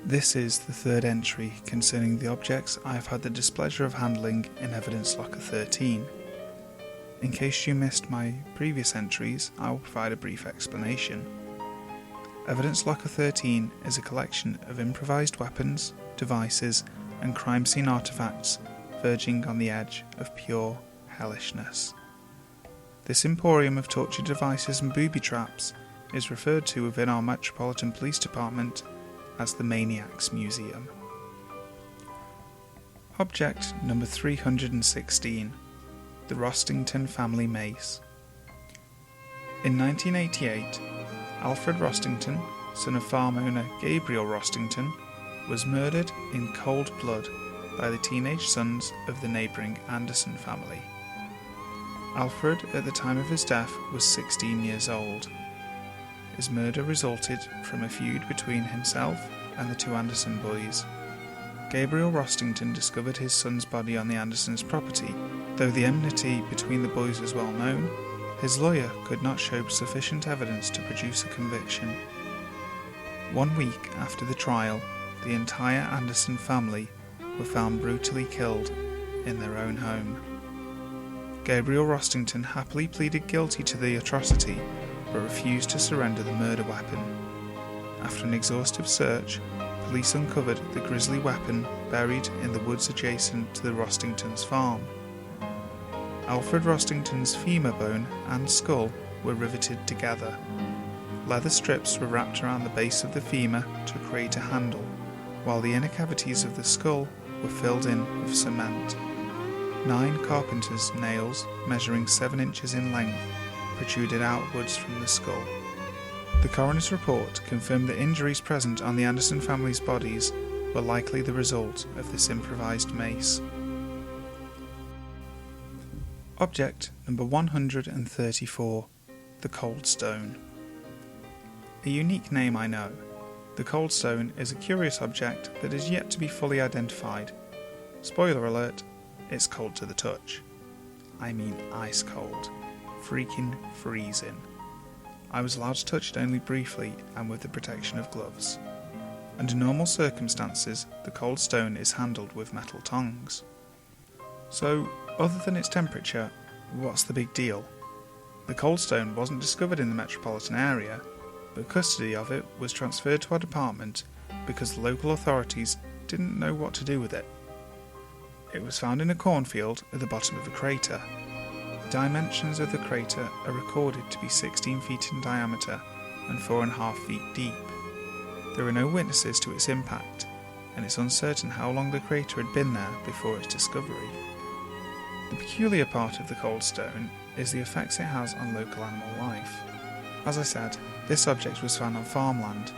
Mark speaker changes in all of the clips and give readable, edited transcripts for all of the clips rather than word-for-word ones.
Speaker 1: This is the third entry concerning the objects I have had the displeasure of handling in Evidence Locker 13. In case you missed my previous entries, I will provide a brief explanation. Evidence Locker 13 is a collection of improvised weapons, devices, and crime scene artifacts verging on the edge of pure hellishness. This emporium of torture devices and booby traps is referred to within our Metropolitan Police Department as the Maniacs Museum. Object number 316, the Rostington Family Mace. In 1988, Alfred Rostington, son of farm owner Gabriel Rostington, was murdered in cold blood by the teenage sons of the neighbouring Anderson family. Alfred, at the time of his death, was 16 years old. His murder resulted from a feud between himself and the two Anderson boys. Gabriel Rostington discovered his son's body on the Andersons' property. Though the enmity between the boys was well known, his lawyer could not show sufficient evidence to produce a conviction. 1 week after the trial, the entire Anderson family were found brutally killed in their own home. Gabriel Rostington happily pleaded guilty to the atrocity, but refused to surrender the murder weapon. After an exhaustive search, police uncovered the grisly weapon buried in the woods adjacent to the Rostingtons' farm. Alfred Rostington's femur bone and skull were riveted together. Leather strips were wrapped around the base of the femur to create a handle, while the inner cavities of the skull were filled in with cement. 9 carpenter's nails, measuring 7 inches in length, protruded outwards from the skull. The coroner's report confirmed that injuries present on the Anderson family's bodies were likely the result of this improvised mace. Object number 134, the Cold Stone. A unique name, I know. The Cold Stone is a curious object that is yet to be fully identified. Spoiler alert, it's cold to the touch. I mean ice cold. Freaking freezing. I was allowed to touch it only briefly and with the protection of gloves. Under normal circumstances, the cold stone is handled with metal tongs. So, other than its temperature, what's the big deal? The cold stone wasn't discovered in the metropolitan area, but custody of it was transferred to our department because the local authorities didn't know what to do with it. It was found in a cornfield at the bottom of a crater. The dimensions of the crater are recorded to be 16 feet in diameter and 4.5 feet deep. There are no witnesses to its impact, and it's uncertain how long the crater had been there before its discovery. The peculiar part of the cold stone is the effects it has on local animal life. As I said, this object was found on farmland,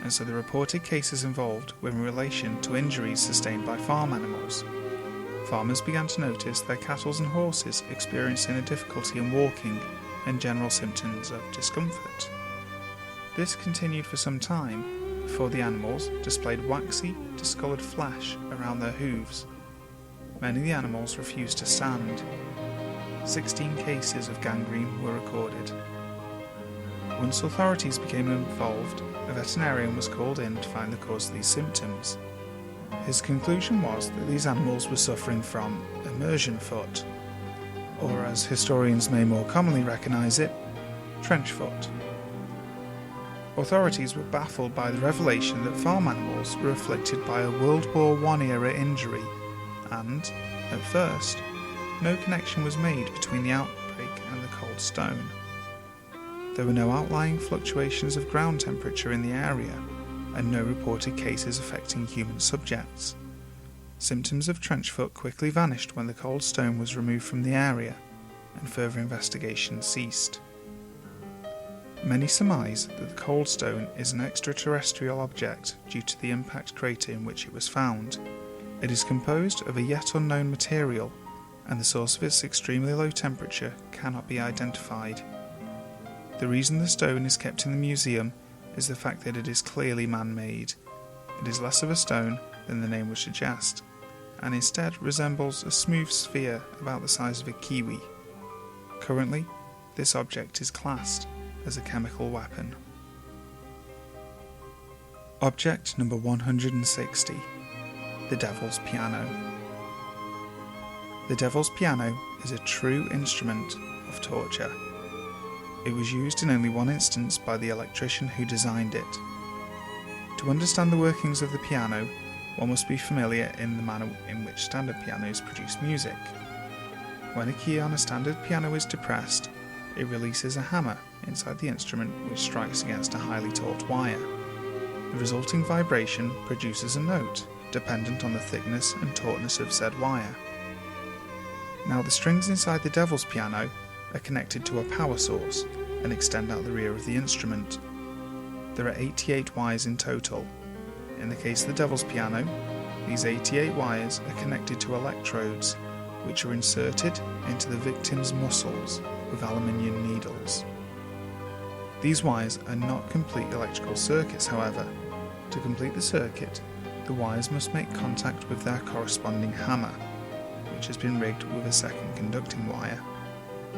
Speaker 1: and so the reported cases involved were in relation to injuries sustained by farm animals. Farmers began to notice their cattle and horses experiencing a difficulty in walking and general symptoms of discomfort. This continued for some time before the animals displayed waxy, discoloured flesh around their hooves. Many of the animals refused to stand. 16 cases of gangrene were recorded. Once authorities became involved, a veterinarian was called in to find the cause of these symptoms. His conclusion was that these animals were suffering from immersion foot, or as historians may more commonly recognise it, trench foot. Authorities were baffled by the revelation that farm animals were afflicted by a World War I era injury, and, at first, no connection was made between the outbreak and the cold stone. There were no outlying fluctuations of ground temperature in the area, and no reported cases affecting human subjects. Symptoms of trench foot quickly vanished when the cold stone was removed from the area, and further investigation ceased. Many surmise that the cold stone is an extraterrestrial object due to the impact crater in which it was found. It is composed of a yet unknown material, and the source of its extremely low temperature cannot be identified. The reason the stone is kept in the museum is the fact that it is clearly man-made. It is less of a stone than the name would suggest, and instead resembles a smooth sphere about the size of a kiwi. Currently, this object is classed as a chemical weapon. Object number 160. The Devil's Piano. The Devil's Piano is a true instrument of torture. It was used in only one instance by the electrician who designed it. To understand the workings of the piano, one must be familiar in the manner in which standard pianos produce music. When a key on a standard piano is depressed, it releases a hammer inside the instrument which strikes against a highly taut wire. The resulting vibration produces a note, dependent on the thickness and tautness of said wire. Now the strings inside the Devil's Piano are connected to a power source and extend out the rear of the instrument. There are 88 wires in total. In the case of the Devil's Piano, these 88 wires are connected to electrodes, which are inserted into the victim's muscles with aluminium needles. These wires are not complete electrical circuits, however. To complete the circuit, the wires must make contact with their corresponding hammer, which has been rigged with a second conducting wire.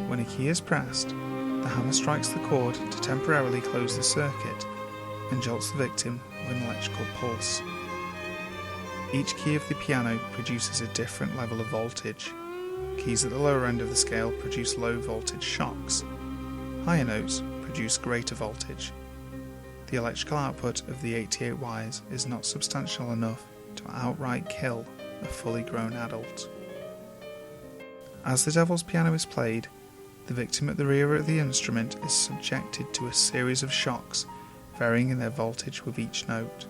Speaker 1: When a key is pressed, the hammer strikes the cord to temporarily close the circuit and jolts the victim with an electrical pulse. Each key of the piano produces a different level of voltage. Keys at the lower end of the scale produce low voltage shocks. Higher notes produce greater voltage. The electrical output of the 88 wires is not substantial enough to outright kill a fully grown adult. As the Devil's Piano is played, the victim at the rear of the instrument is subjected to a series of shocks varying in their voltage with each note.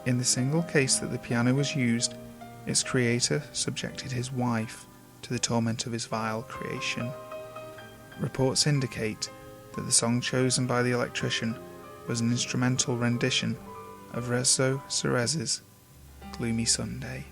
Speaker 1: In the single case that the piano was used, its creator subjected his wife to the torment of his vile creation. Reports indicate that the song chosen by the electrician was an instrumental rendition of Rezo Cerez's Gloomy Sunday.